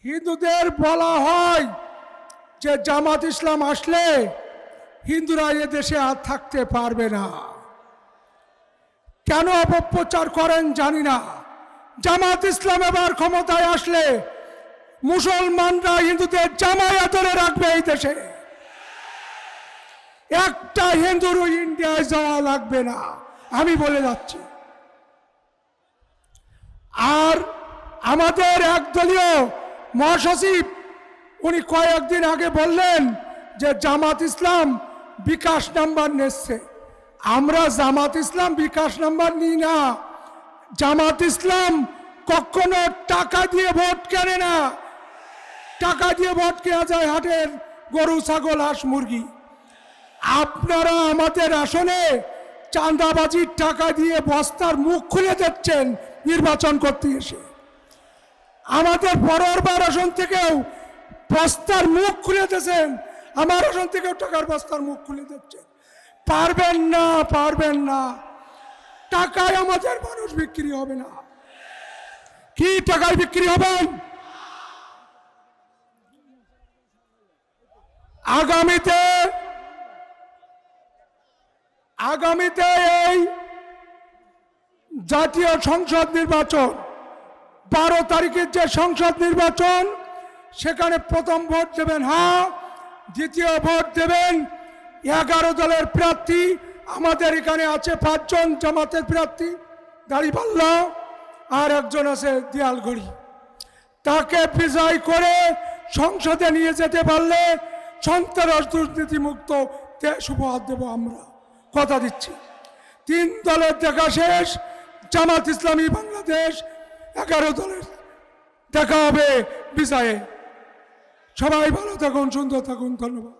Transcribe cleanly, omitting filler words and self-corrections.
হিন্দুদের বলা হয় যে জামাত ইসলাম আসলে হিন্দুরা এ দেশে আর থাকতে পারবে না। কেন অপপ্রচার করেন জানি না। জামাত ইসলাম এবার ক্ষমতায় আসলে মুসলমানরা হিন্দুদের জামায়া ধরে রাখবে এই দেশে। একটা হিন্দুরও ইন্ডিয়ায় যাওয়া লাগবে না, আমি বলে যাচ্ছি। আর আমাদের একদলীয় মহাসচিব উনি কয়েকদিন আগে বললেন যে জামাত ইসলাম বিকাশ নাম্বার নিচ্ছে। আমরা জামাত ইসলাম বিকাশ নাম্বার নিই না। জামাত ইসলাম কখনো টাকা দিয়ে ভোট কেনে না। টাকা দিয়ে ভোট কেনা যায় হাটের গরু, ছাগল, হাঁস, মুরগি। আপনারা আমাদের আসনে চাঁদাবাজির টাকা দিয়ে বস্তার মুখ খুলে দিচ্ছেন নির্বাচন করতে এসে। আমাদের পরেরবার আসন থেকেও বস্তার মুখ খুলে দিয়েছেন, আমার আসন থেকেও টাকার বস্তার মুখ খুলে দিচ্ছেন। পারবেন না, পারবেন না। টাকায় আমাদের মানুষ বিক্রি হবে না। কি টাকায় বিক্রি হবেন? আগামীতে এই জাতীয় সংসদ নির্বাচন, 12 তারিখের যে সংসদ নির্বাচন, সেখানে প্রথম ভোট দেবেন হ্যাঁ, দ্বিতীয় ভোট দেবেন 11 দলের প্রার্থী। আমাদের এখানে আছে 5 জন জামাতের প্রার্থী, দাড়িপাল্লা, আর একজন আছে দিয়ালগড়ি। তাকে বিজয় করে সংসদে নিয়ে যেতে পারলে সন্ত্রাস দুর্নীতি মুক্ত দেশ উপহার দেব আমরা, কথা দিচ্ছি। 3 দলের দেখা শেষ, জামাত ইসলামী বাংলাদেশ 11 দলের দেখা হবে বিজয়ে। সবাই ভালো থাকুন, সুন্দর থাকুন, ধন্যবাদ।